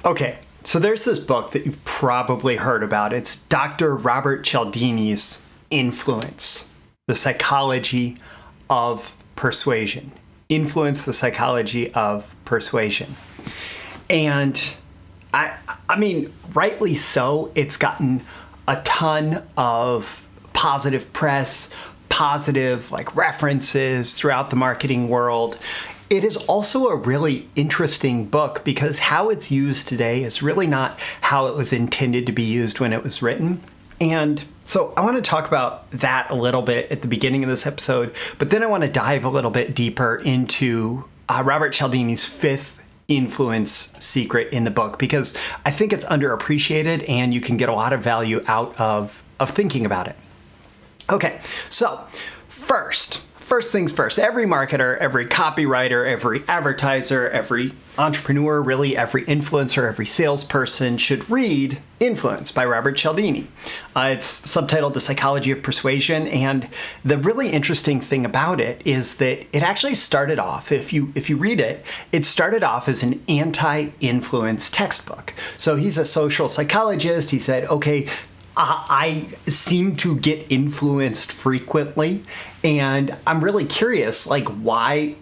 Okay, so there's this book that you've probably heard about. It's Dr. Robert Cialdini's Influence, the Psychology of Persuasion. Influence, the Psychology of Persuasion. And I mean, rightly so, it's gotten a ton of positive press, positive references throughout the marketing world. It is also a really interesting book because how it's used today is really not how it was intended to be used when it was written. And so I want to talk about that a little bit at the beginning of this episode, but then I want to dive a little bit deeper into Robert Cialdini's fifth influence secret in the book, because I think it's underappreciated and you can get a lot of value out of thinking about it. Okay, so first things first, every marketer, every copywriter, every advertiser, every entrepreneur, really every influencer, every salesperson should read Influence by Robert Cialdini. It's subtitled The Psychology of Persuasion, and the really interesting thing about it is that it actually started off, if you read it, it started off as an anti-influence textbook. So he's a social psychologist. He said, okay, I seem to get influenced frequently, and I'm really curious, why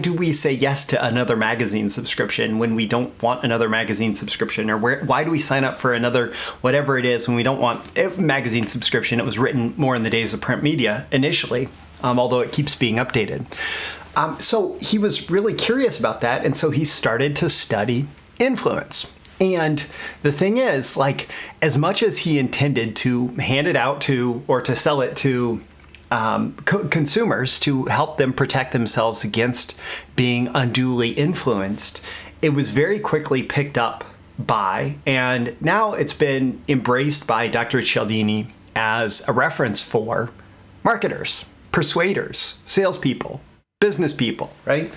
do we say yes to another magazine subscription when we don't want another magazine subscription? Or why do we sign up for another whatever it is when we don't want a magazine subscription? It was written more in the days of print media initially, although it keeps being updated. So he was really curious about that, and so he started to study influence. And the thing is, as much as he intended to hand it out to or to sell it to consumers to help them protect themselves against being unduly influenced, it was very quickly picked up by, and now it's been embraced by Dr. Cialdini as a reference for marketers, persuaders, salespeople, business people, right?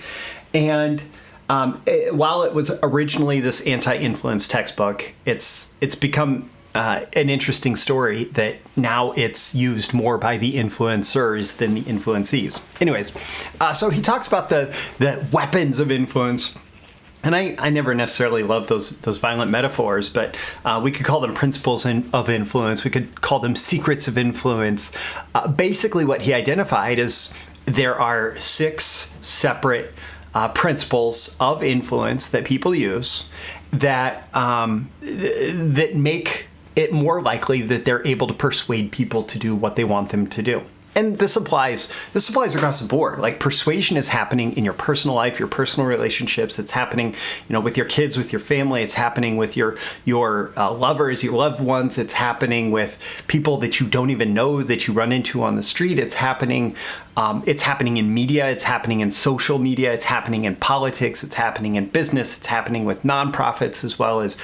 And while it was originally this anti-influence textbook, it's become an interesting story that now it's used more by the influencers than the influencees. Anyways, so he talks about the weapons of influence. And I never necessarily love those violent metaphors, but we could call them principles of influence. We could call them secrets of influence. Basically, what he identified is there are 6 separate principles of influence that people use that make it more likely that they're able to persuade people to do what they want them to do. And this applies across the board. Persuasion is happening in your personal life, your personal relationships. It's happening, with your kids, with your family. It's happening with your lovers, your loved ones. It's happening with people that you don't even know that you run into on the street. It's happening in media. It's happening in social media. It's happening in politics. It's happening in business. It's happening with nonprofits as well as,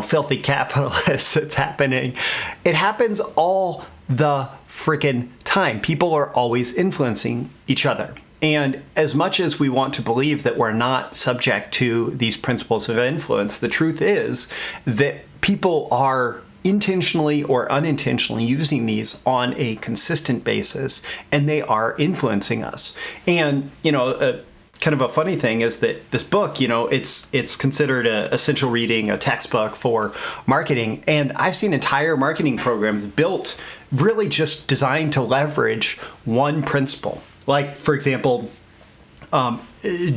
filthy capitalists. It happens all the freaking time. People are always influencing each other. And as much as we want to believe that we're not subject to these principles of influence, the truth is that people are intentionally or unintentionally using these on a consistent basis, and they are influencing us. And, kind of a funny thing is that this book, it's considered an essential reading, a textbook for marketing. And I've seen entire marketing programs built really just designed to leverage one principle. For example,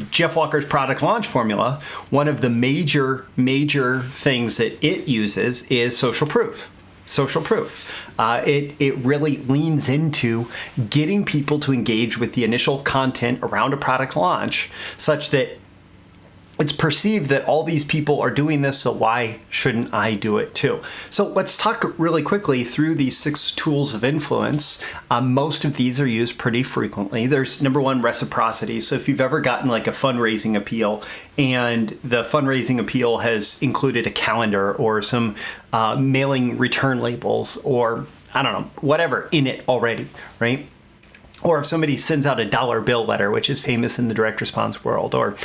Jeff Walker's product launch formula, one of the major things that it uses is social proof. It really leans into getting people to engage with the initial content around a product launch such that it's perceived that all these people are doing this, so why shouldn't I do it too? So let's talk really quickly through these 6 tools of influence. Most of these are used pretty frequently. There's number 1, reciprocity. So if you've ever gotten a fundraising appeal and the fundraising appeal has included a calendar or some mailing return labels or I don't know, whatever in it already, right? Or if somebody sends out a dollar bill letter, which is famous in the direct response world, or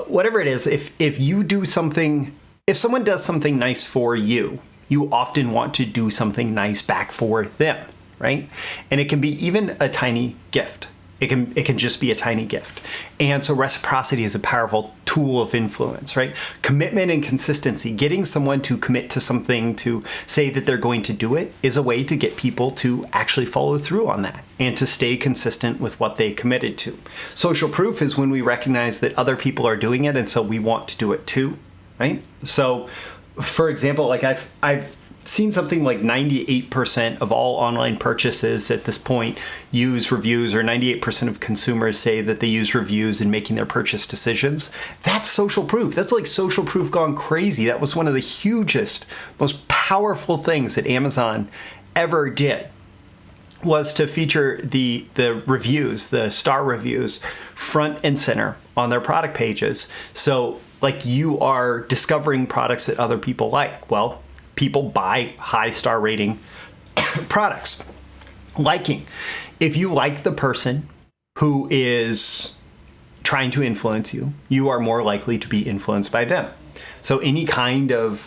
whatever it is, if you do something, if someone does something nice for you, you often want to do something nice back for them, right? And it can be even a tiny gift. It can just be a tiny gift. And so reciprocity is a powerful tool of influence, right? Commitment and consistency, getting someone to commit to something, to say that they're going to do it, is a way to get people to actually follow through on that and to stay consistent with what they committed to. Social proof is when we recognize that other people are doing it, and so we want to do it too, right? So, for example, like I've seen something like 98% of all online purchases at this point use reviews, or 98% of consumers say that they use reviews in making their purchase decisions. That's social proof. That's like social proof gone crazy. That was one of the hugest, most powerful things that Amazon ever did, was to feature the reviews, the star reviews, front and center on their product pages. So like you are discovering products that other people like. Well, people buy high star rating products. Liking. If you like the person who is trying to influence you, you are more likely to be influenced by them. So any kind of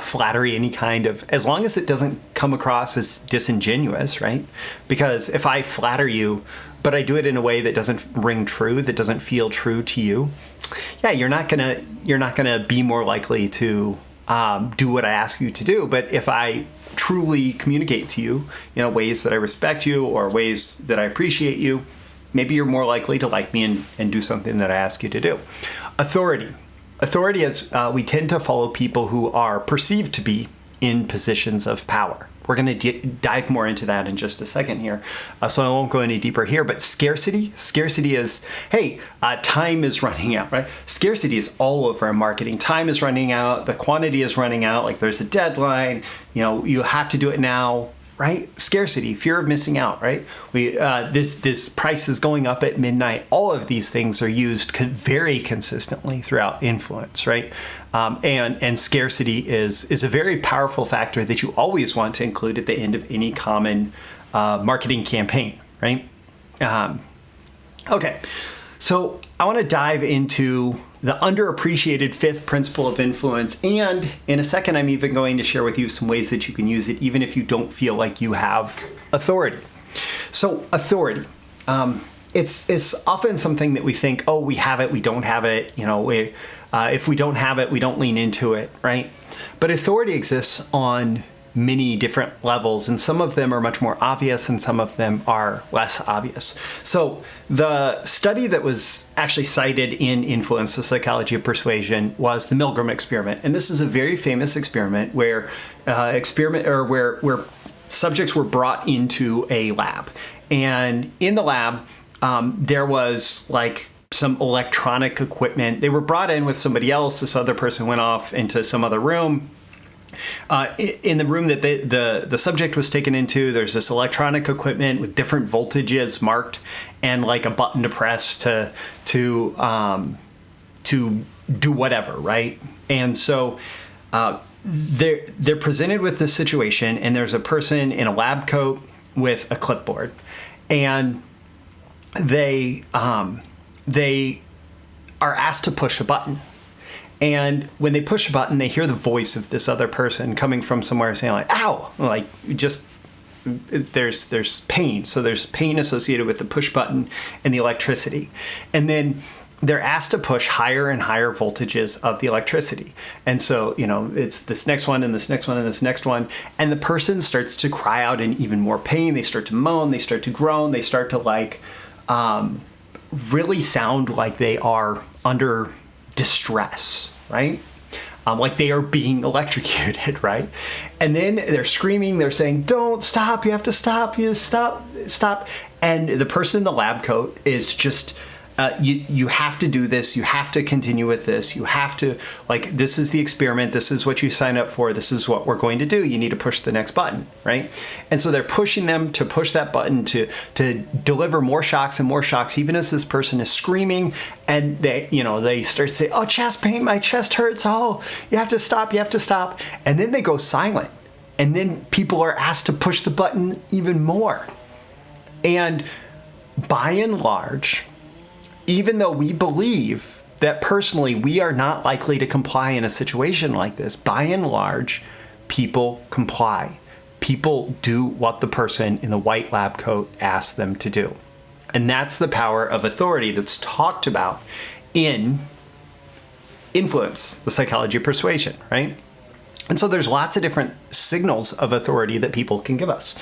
flattery, any kind of, as long as it doesn't come across as disingenuous, right? Because if I flatter you, but I do it in a way that doesn't ring true, that doesn't feel true to you, yeah, you're not gonna be more likely to do what I ask you to do. But if I truly communicate to you, ways that I respect you or ways that I appreciate you, maybe you're more likely to like me and do something that I ask you to do. Authority. Authority is, we tend to follow people who are perceived to be in positions of power. We're going to dive more into that in just a second here, so I won't go any deeper here. But scarcity is, hey, time is running out, right? Scarcity is all over our marketing. Time is running out. The quantity is running out. Like there's a deadline. You have to do it now, right? Scarcity, fear of missing out, right? This price is going up at midnight. All of these things are used very consistently throughout influence, right? And scarcity is a very powerful factor that you always want to include at the end of any common marketing campaign, right? Okay, so I want to dive into the underappreciated fifth principle of influence, and in a second I'm even going to share with you some ways that you can use it even if you don't feel like you have authority. So authority, it's often something that we think, oh, we have it, we don't have it, if we don't have it, we don't lean into it, right? But authority exists on many different levels, and some of them are much more obvious and some of them are less obvious. So the study that was actually cited in Influence, the Psychology of Persuasion, was the Milgram experiment. And this is a very famous experiment where subjects were brought into a lab. And in the lab, there was like some electronic equipment. They were brought in with somebody else. This other person went off into some other room. In the room that the subject was taken into, there's this electronic equipment with different voltages marked and like a button to press to do whatever, right? And so they're presented with this situation, and there's a person in a lab coat with a clipboard, and they are asked to push a button. And when they push a button, they hear the voice of this other person coming from somewhere saying like, ow, like just there's pain. So there's pain associated with the push button and the electricity. And then they're asked to push higher and higher voltages of the electricity. And so, it's this next one and this next one and this next one. And the person starts to cry out in even more pain. They start to moan, they start to groan, they start to really sound like they are under distress, right? Like they are being electrocuted, right? And then they're screaming, they're saying, don't stop, you have to stop, stop. And the person in the lab coat is just, you have to do this, you have to continue with this, you have to, like, this is the experiment, this is what you sign up for, this is what we're going to do, you need to push the next button, right? And so they're pushing them to push that button to deliver more shocks and more shocks, even as this person is screaming, and they start to say, oh, chest pain, my chest hurts, oh, you have to stop, and then they go silent, and then people are asked to push the button even more. And by and large, even though we believe that personally we are not likely to comply in a situation like this, by and large, people comply. People do what the person in the white lab coat asks them to do. And that's the power of authority that's talked about in Influence, the Psychology of Persuasion, right? And so there's lots of different signals of authority that people can give us.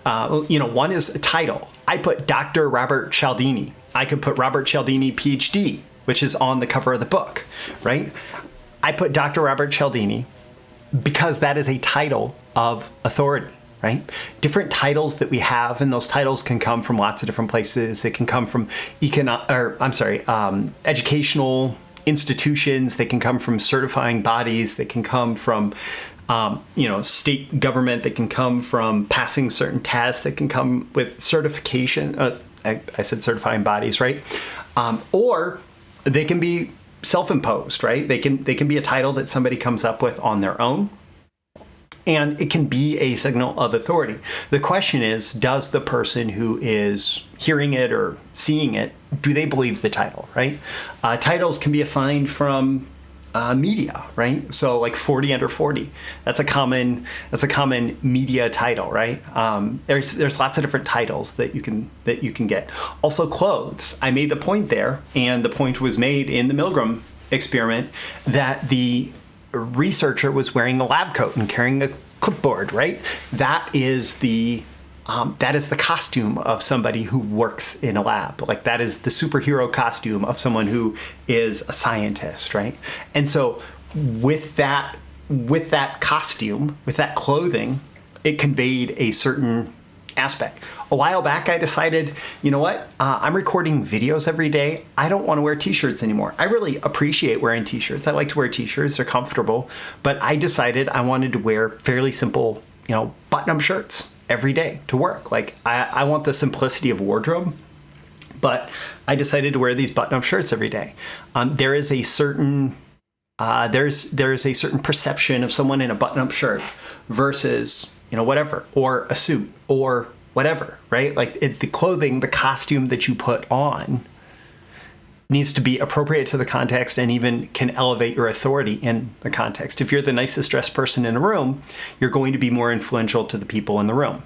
One is a title. I put Dr. Robert Cialdini. I could put Robert Cialdini, PhD, which is on the cover of the book, right? I put Dr. Robert Cialdini because that is a title of authority, right? Different titles that we have, and those titles can come from lots of different places. They can come from educational institutions. They can come from certifying bodies. They can come from, state government. They can come from passing certain tests. They can come with certification. I said certifying bodies, right? Or they can be self-imposed, right? They can be a title that somebody comes up with on their own. And it can be a signal of authority. The question is, does the person who is hearing it or seeing it, do they believe the title, right? Titles can be assigned from media, right? So like 40 under 40, that's a common media title, right? There's lots of different titles that you can get. Also clothes. I made the point there, and the point was made in the Milgram experiment that the researcher was wearing a lab coat and carrying a clipboard, right? That is the costume of somebody who works in a lab. Like that is the superhero costume of someone who is a scientist, right? And so with that costume, with that clothing, it conveyed a certain aspect. A while back, I decided, you know what? I'm recording videos every day. I don't want to wear t-shirts anymore. I really appreciate wearing t-shirts. I like to wear t-shirts. They're comfortable. But I decided I wanted to wear fairly simple, button-up shirts every day to work. Like I want the simplicity of wardrobe, but I decided to wear these button-up shirts every day. There is a certain perception of someone in a button-up shirt versus whatever, or a suit or whatever, right? Like the clothing, the costume that you put on needs to be appropriate to the context and even can elevate your authority in the context. If you're the nicest dressed person in a room, you're going to be more influential to the people in the room.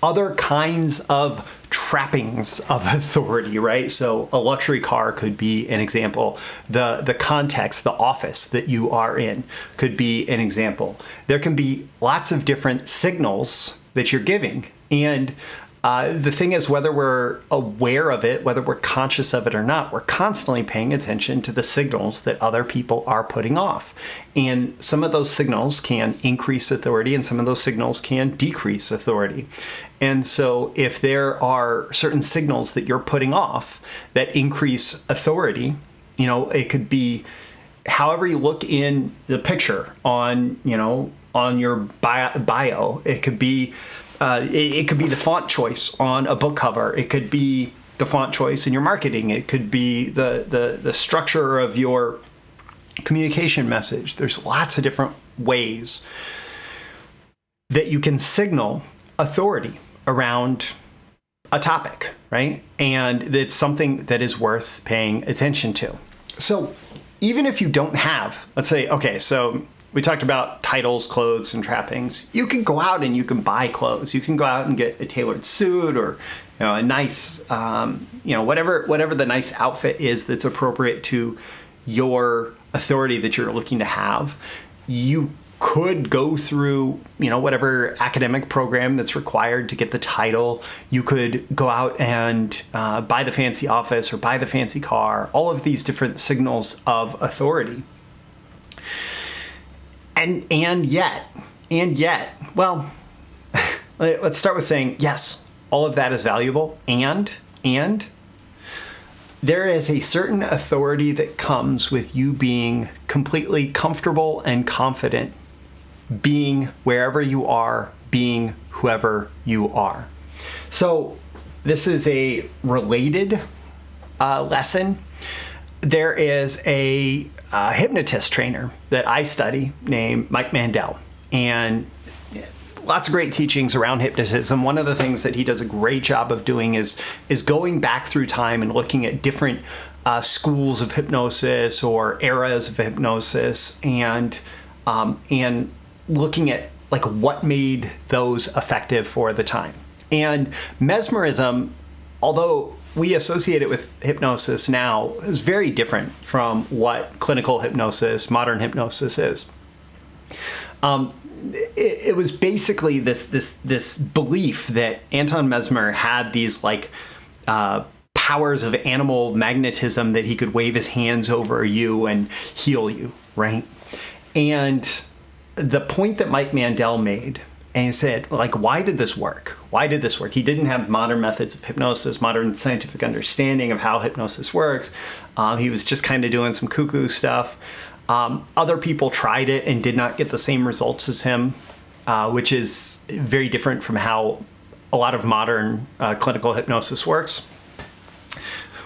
Other kinds of trappings of authority, right? So a luxury car could be an example. The context, the office that you are in could be an example. There can be lots of different signals that you're giving. And the thing is, whether we're aware of it, whether we're conscious of it or not, we're constantly paying attention to the signals that other people are putting off. And some of those signals can increase authority and some of those signals can decrease authority. And so if there are certain signals that you're putting off that increase authority, it could be however you look in the picture on your bio. It could be the font choice on a book cover. It could be the font choice in your marketing. It could be the structure of your communication message. There's lots of different ways that you can signal authority around a topic, right? And it's something that is worth paying attention to. So even if you don't have, let's say, okay, so we talked about titles, clothes, and trappings. You can go out and you can buy clothes. You can go out and get a tailored suit or a nice, whatever the nice outfit is that's appropriate to your authority that you're looking to have. You could go through, whatever academic program that's required to get the title. You could go out and buy the fancy office or buy the fancy car. All of these different signals of authority. And yet, well, let's start with saying, yes, all of that is valuable. And there is a certain authority that comes with you being completely comfortable and confident, being wherever you are, being whoever you are. So this is a related lesson. There is a hypnotist trainer that I study named Mike Mandel, and lots of great teachings around hypnotism. One of the things that he does a great job of doing is going back through time and looking at different schools of hypnosis or eras of hypnosis, and looking at like what made those effective for the time. And mesmerism, although we associate it with hypnosis now is very different from what clinical hypnosis, modern hypnosis is. It was basically this belief that Anton Mesmer had these powers of animal magnetism, that he could wave his hands over you and heal you, right? And the point that Mike Mandel made, and he said, why did this work? Why did this work? He didn't have modern methods of hypnosis, modern scientific understanding of how hypnosis works. He was just kind of doing some cuckoo stuff. Other people tried it and did not get the same results as him, which is very different from how a lot of modern clinical hypnosis works.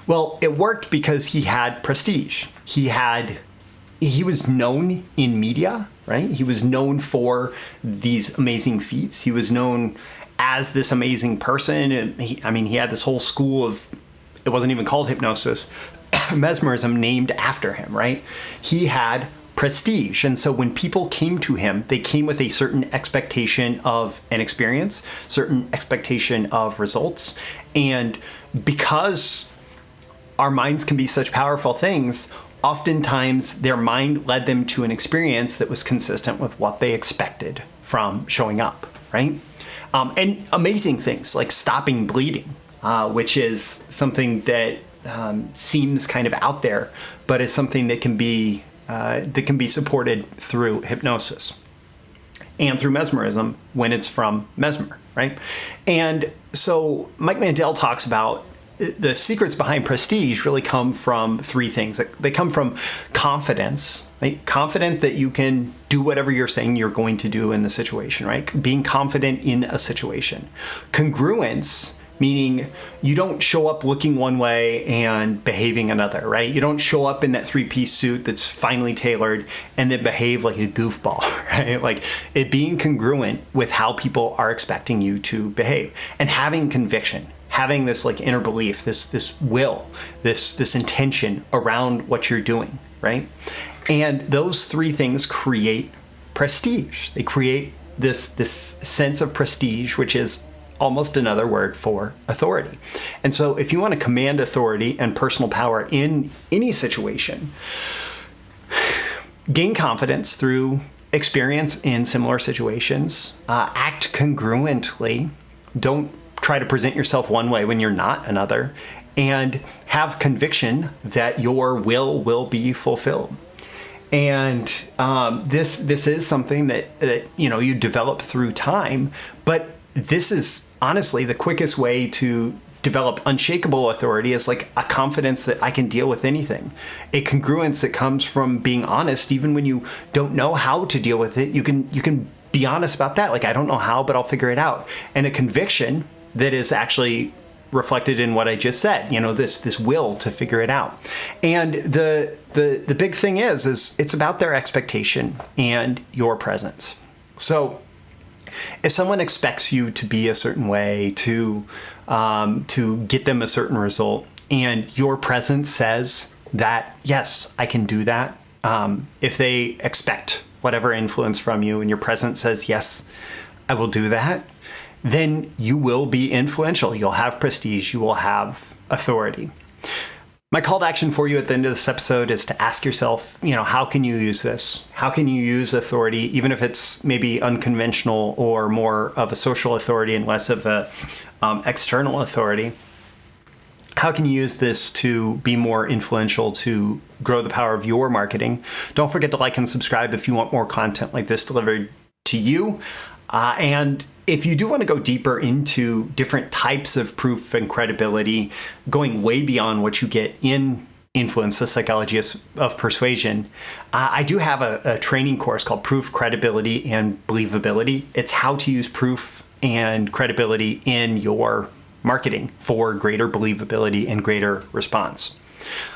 Well, it worked because he had prestige. He was known in media, right? He was known for these amazing feats. He was known as this amazing person. He had this whole school of, it wasn't even called hypnosis, mesmerism, named after him, right? He had prestige. And so when people came to him, they came with a certain expectation of an experience, certain expectation of results. And because our minds can be such powerful things, oftentimes their mind led them to an experience that was consistent with what they expected from showing up, right? And amazing things like stopping bleeding, which is something that seems kind of out there, but is something that can be supported through hypnosis and through mesmerism when it's from Mesmer, right? And so Mike Mandel talks about the secrets behind prestige really come from three things. They come from confidence, right? Confident that you can do whatever you're saying you're going to do in the situation, right? Being confident in a situation. Congruence, meaning you don't show up looking one way and behaving another, right? You don't show up in that three-piece suit that's finely tailored and then behave like a goofball, right? Like it being congruent with how people are expecting you to behave, and having conviction, having this inner belief, this will, this intention around what you're doing, right? And those three things create prestige. They create this sense of prestige, which is almost another word for authority. And so if you want to command authority and personal power in any situation, gain confidence through experience in similar situations, act congruently, don't try to present yourself one way when you're not another, and have conviction that your will be fulfilled. And this is something that you develop through time, but this is honestly the quickest way to develop unshakable authority, is like a confidence that I can deal with anything. A congruence that comes from being honest, even when you don't know how to deal with it, you can be honest about that. Like, I don't know how, but I'll figure it out. And a conviction that is actually reflected in what I just said, this will to figure it out. And the big thing is it's about their expectation and your presence. So if someone expects you to be a certain way, to get them a certain result, and your presence says that, yes, I can do that. If they expect whatever influence from you and your presence says, yes, I will do that, then you will be influential. You'll have prestige. You will have authority. My call to action for you at the end of this episode is to ask yourself, how can you use this? How can you use authority, even if it's maybe unconventional or more of a social authority and less of a external authority? How can you use this to be more influential, to grow the power of your marketing? Don't forget to like and subscribe if you want more content like this delivered to you. And if you do want to go deeper into different types of proof and credibility, going way beyond what you get in Influence, the Psychology of Persuasion, I do have a training course called Proof, Credibility, and Believability. It's how to use proof and credibility in your marketing for greater believability and greater response.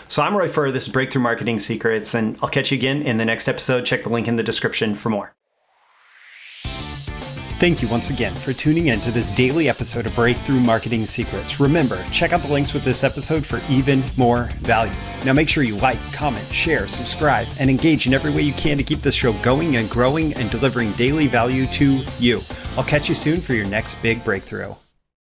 So I'm Roy Furr. This is Breakthrough Marketing Secrets, and I'll catch you again in the next episode. Check the link in the description for more. Thank you once again for tuning in to this daily episode of Breakthrough Marketing Secrets. Remember, check out the links with this episode for even more value. Now make sure you like, comment, share, subscribe, and engage in every way you can to keep this show going and growing and delivering daily value to you. I'll catch you soon for your next big breakthrough.